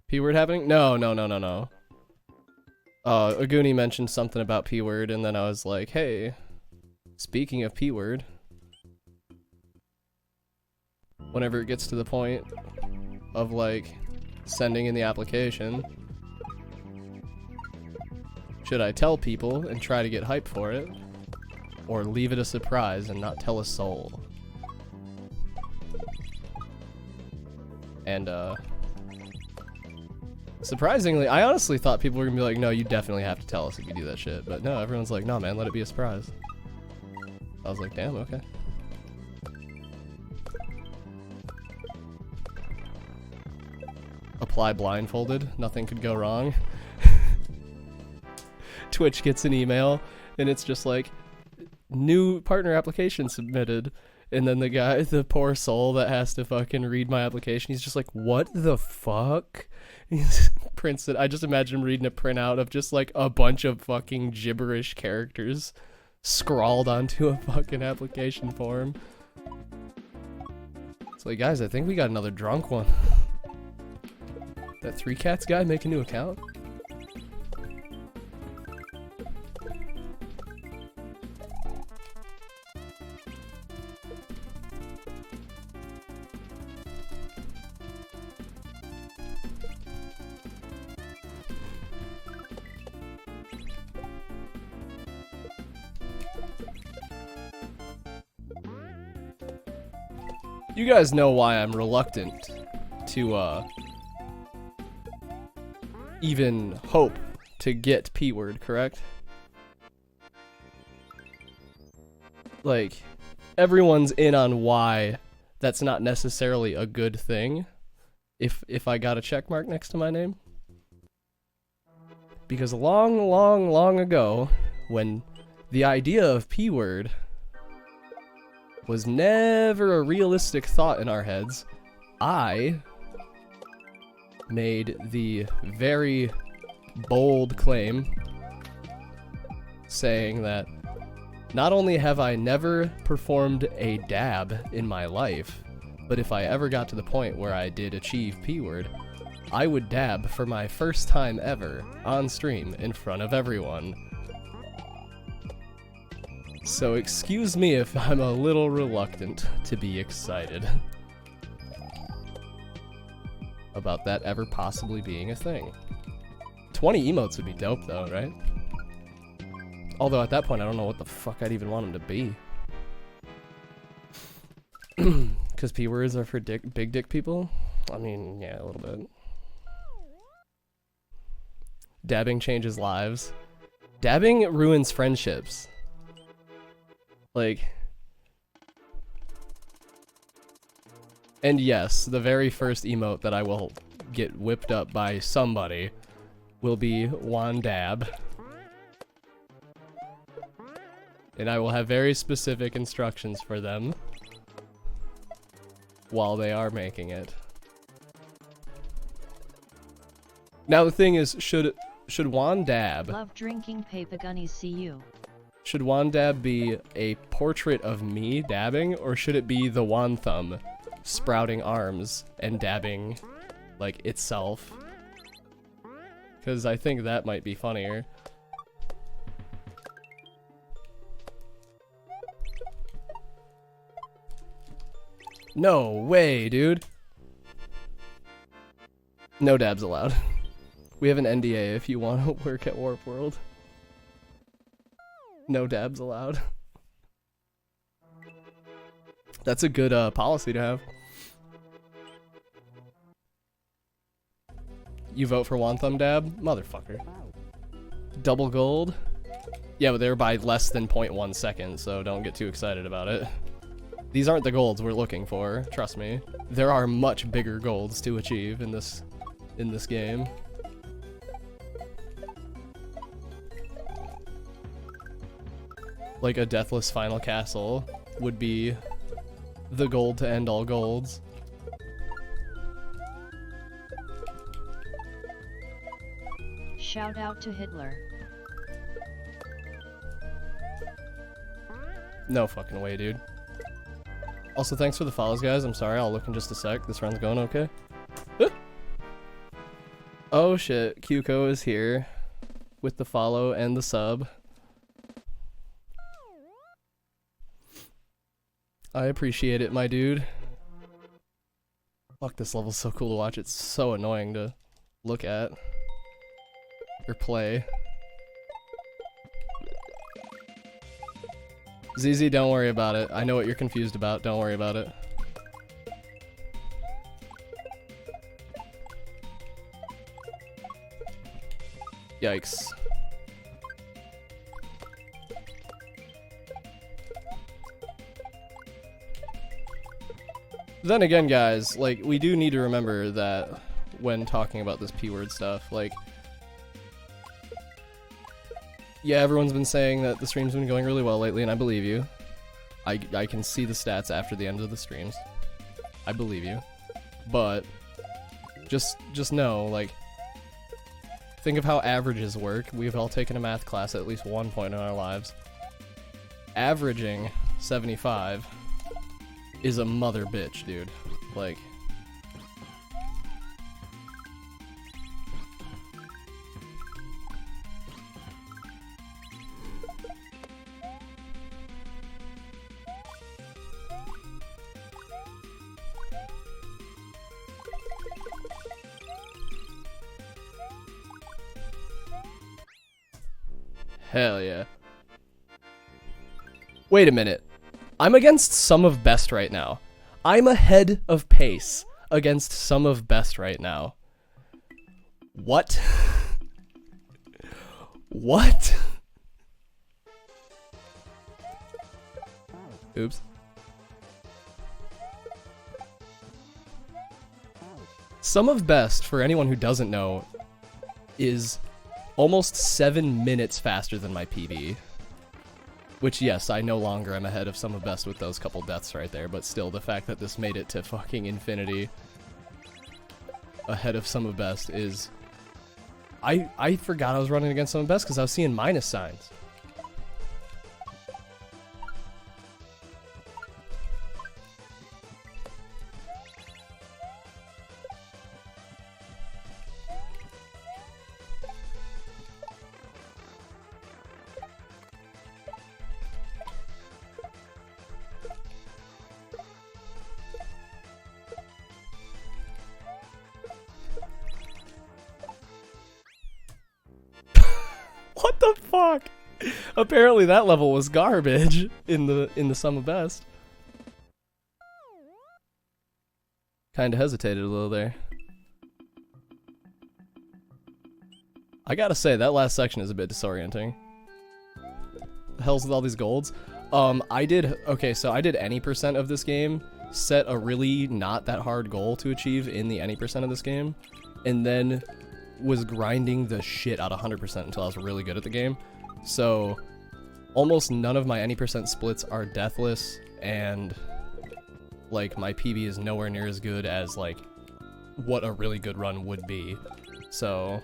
P-word happening? No. Aguni mentioned something about P-word, and then I was like, hey, speaking of P-word, whenever it gets to the point of, like, sending in the application, should I tell people and try to get hype for it, or leave it a surprise and not tell a soul? And, surprisingly, I honestly thought people were gonna be like, no, you definitely have to tell us if you do that shit. But no, everyone's like, no, man, let it be a surprise. I was like, damn, okay. Apply blindfolded. Nothing could go wrong. Twitch gets an email, and it's just like, new partner application submitted. And then the guy, the poor soul that has to fucking read my application, he's just like, what the fuck? He prints it. I just imagine him reading a printout of just like a bunch of fucking gibberish characters scrawled onto a fucking application form. It's like, guys, I think we got another drunk one. That 3 Cats guy make a new account? You guys know why I'm reluctant to, even hope to get P-word, correct? Like, everyone's in on why that's not necessarily a good thing if I got a check mark next to my name. Because long ago, when the idea of P-word was never a realistic thought in our heads, I made the very bold claim saying that not only have I never performed a dab in my life, but if I ever got to the point where I did achieve P-word, I would dab for my first time ever on stream in front of everyone. So excuse me if I'm a little reluctant to be excited about that ever possibly being a thing. 20 emotes would be dope though, right? Although at that point I don't know what the fuck I'd even want them to be. Because P-words are for big dick people? I mean, yeah, a little bit. Dabbing changes lives. Dabbing ruins friendships. Like, and yes, the very first emote that I will get whipped up by somebody will be Juan Dab. And I will have very specific instructions for them while they are making it. Now the thing is, should Juan Dab... Love drinking paper gunnies, see you. Should Juan Dab be a portrait of me dabbing, or should it be the Juan Thumb sprouting arms and dabbing, like, itself? Because I think that might be funnier. No way, dude. No dabs allowed. We have an NDA if you want to work at Warp World. No dabs allowed. That's a good policy to have. You vote for One Thumb Dab? Motherfucker. Double gold? Yeah, but they're by less than 0.1 seconds, so don't get too excited about it. These aren't the golds we're looking for, trust me. There are much bigger golds to achieve in this game. Like a deathless final castle would be the gold to end all golds. Shout out to Hitler. No fucking way, dude. Also, thanks for the follows, guys. I'm sorry, I'll look in just a sec. This round's going okay. Oh shit, Cuco is here with the follow and the sub. I appreciate it, my dude. Fuck, this level's so cool to watch. It's so annoying to look at or play. ZZ, don't worry about it. I know what you're confused about. Don't worry about it. Yikes. Then again, guys, like, we do need to remember that when talking about this P-word stuff, like, yeah, everyone's been saying that the stream's been going really well lately, and I believe you. I can see the stats after the end of the streams. I believe you. But, just know, like, think of how averages work. We've all taken a math class at least one point in our lives. Averaging 75 is a mother bitch, dude. Like, hell yeah. Wait a minute. I'm against some of best right now. I'm ahead of pace against some of best right now. What? What? Oops. Some of best, for anyone who doesn't know, is almost 7 minutes faster than my PB. Which, yes, I no longer am ahead of some of best with those couple deaths right there, but still, the fact that this made it to fucking infinity ahead of some of best is... I forgot I was running against some of best because I was seeing minus signs. What the fuck? Apparently that level was garbage in the sum of best. Kinda hesitated a little there. I gotta say, that last section is a bit disorienting. The hell's with all these golds? Okay, so I did any percent of this game, set a really not that hard goal to achieve in the any percent of this game, and then was grinding the shit out of 100% until I was really good at the game. So almost none of my any percent splits are deathless, and like my PB is nowhere near as good as like what a really good run would be. So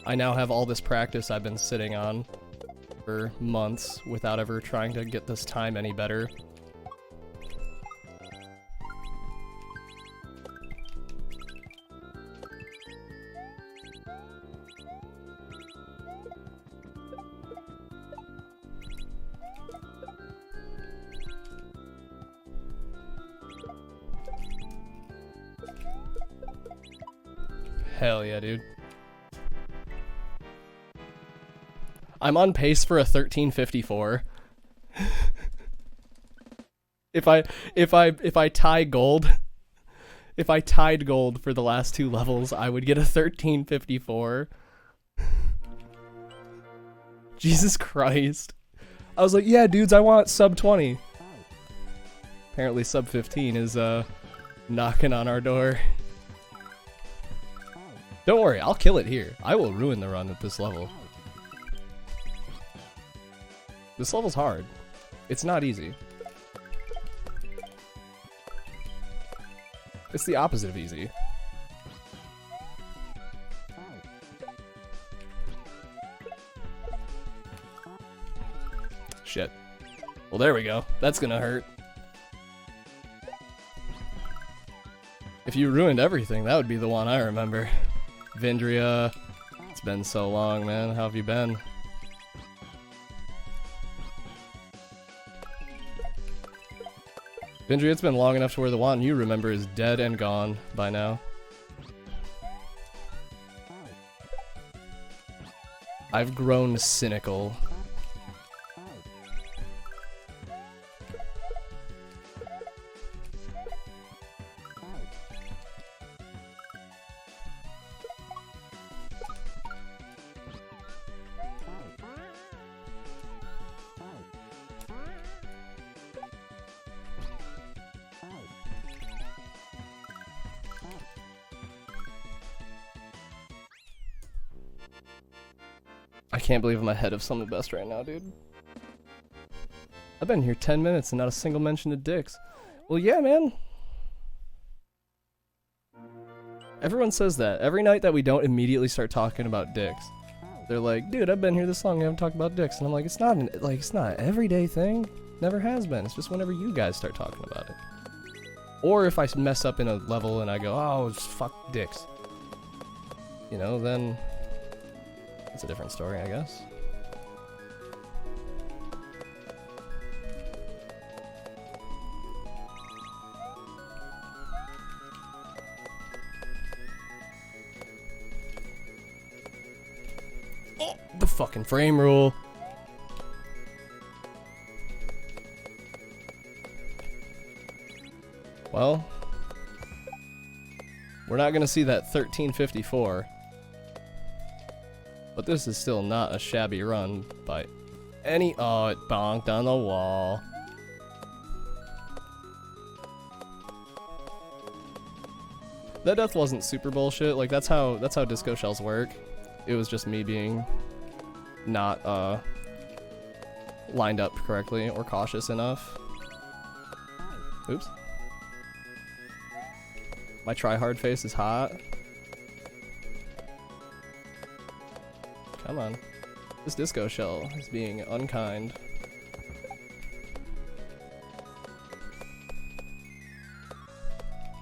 I now have all this practice I've been sitting on for months without ever trying to get this time any better. Hell yeah, dude. I'm on pace for a 1354. If I tie gold, if I tied gold for the last two levels, I would get a 1354. Jesus Christ. I was like, yeah, dudes, I want sub 20. Apparently sub 15 is knocking on our door. Don't worry, I'll kill it here. I will ruin the run at this level. This level's hard. It's not easy. It's the opposite of easy. Shit. Well, there we go. That's gonna hurt. If you ruined everything, that would be the one I remember. Vindria. It's been so long, man. How have you been? Vindria, it's been long enough to where the one you remember is dead and gone by now. I've grown cynical. I can't believe I'm ahead of some of the best right now, dude. I've been here 10 minutes and not a single mention of dicks. Well, yeah, man. Everyone says that. Every night that we don't immediately start talking about dicks. They're like, dude, I've been here this long, we haven't talked about dicks. And I'm like, it's not an everyday thing. Never has been. It's just whenever you guys start talking about it. Or if I mess up in a level and I go, oh, just fuck dicks. You know, then it's a different story, I guess. Oh, the fucking frame rule. Well, we're not gonna see that 1354. But this is still not a shabby run by any— oh, it bonked on the wall. That death wasn't super bullshit. Like, that's how disco shells work. It was just me being not lined up correctly or cautious enough. Oops. My try-hard face is hot. Come on. This disco shell is being unkind.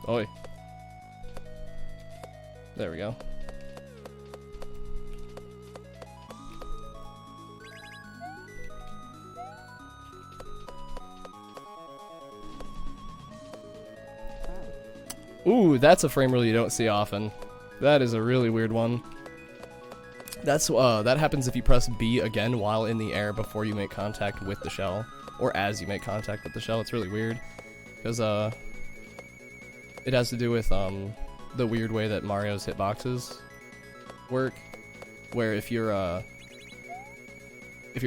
Oi. There we go. Ooh, that's a frame rule you don't see often. That is a really weird one. That's that happens if you press B again while in the air before you make contact with the shell, or as you make contact with the shell. It's really weird because it has to do with the weird way that Mario's hitboxes work, where if you're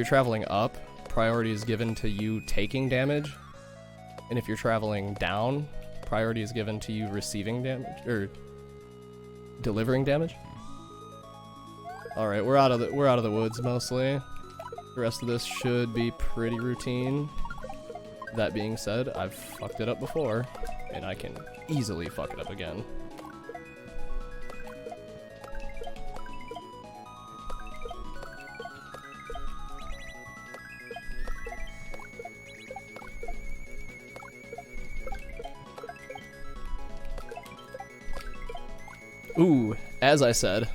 traveling up, priority is given to you taking damage, and if you're traveling down, priority is given to you receiving damage or delivering damage. All right, we're out of the woods mostly. The rest of this should be pretty routine. That being said, I've fucked it up before, and I can easily fuck it up again. Ooh, as I said.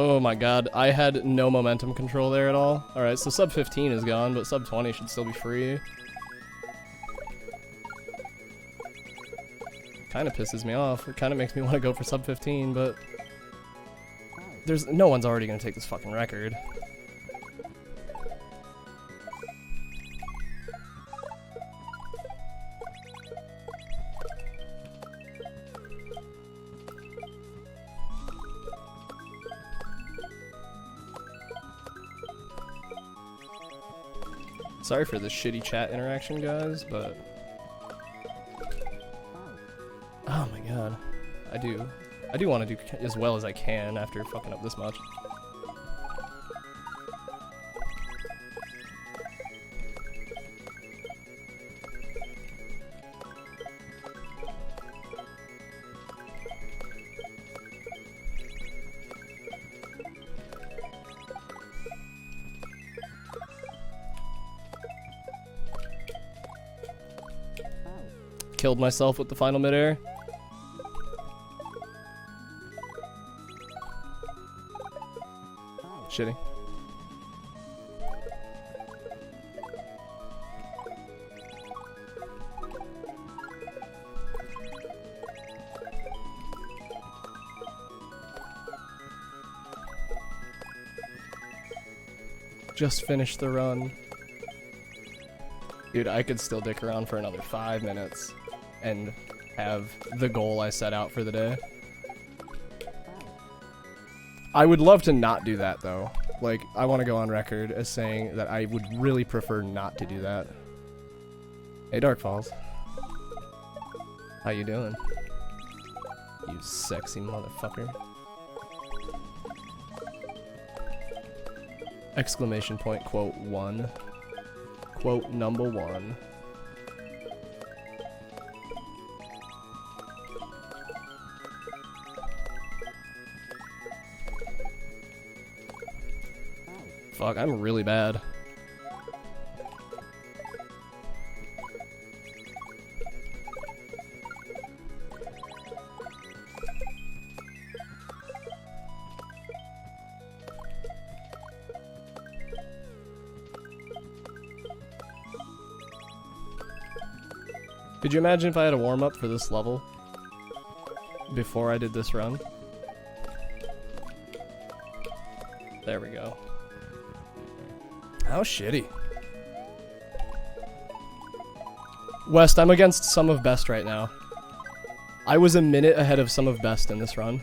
Oh my god, I had no momentum control there at all. Alright, so sub 15 is gone, but sub 20 should still be free. Kinda pisses me off. It kinda makes me want to go for sub 15, but no one's already gonna take this fucking record. Sorry for the shitty chat interaction, guys, but oh my god, I do want to do as well as I can after fucking up this much. killed myself with the final midair. Shitty. Just finished the run. Dude, I could still dick around for another 5 minutes and have the goal I set out for the day. I would love to not do that, though. Like, I want to go on record as saying that I would really prefer not to do that. Hey, Dark Falls. How you doing? You sexy motherfucker. Exclamation point, quote 1. Quote number 1. Fuck, I'm really bad. Could you imagine if I had a warm-up for this level before I did this run? There we go. How shitty. West, I'm against some of best right now. I was a minute ahead of some of best in this run.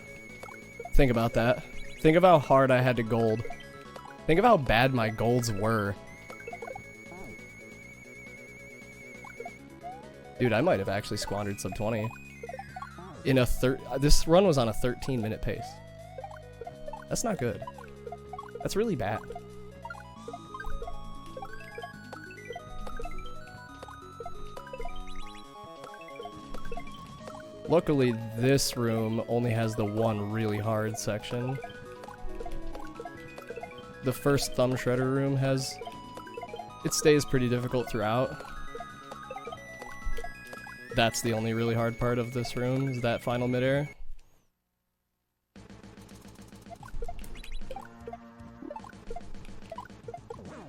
Think about that. Think of how hard I had to gold. Think of how bad my golds were. Dude, I might have actually squandered sub 20. In a this run was on a 13-minute pace. That's not good. That's really bad. Luckily, this room only has the one really hard section. The first thumb shredder room it stays pretty difficult throughout. That's the only really hard part of this room, is that final midair.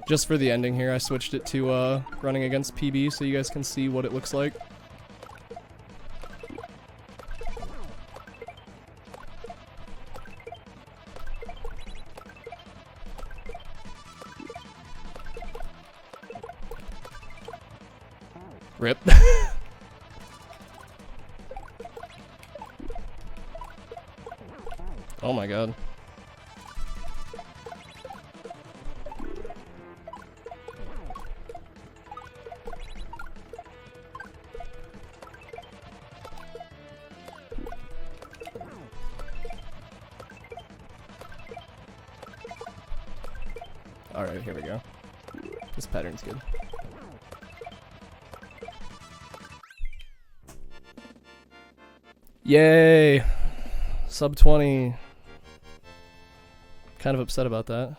Just for the ending here, I switched it to running against PB so you guys can see what it looks like. Rip. Oh my god. Alright, here we go. This pattern's good. Yay! Sub 20. Kind of upset about that.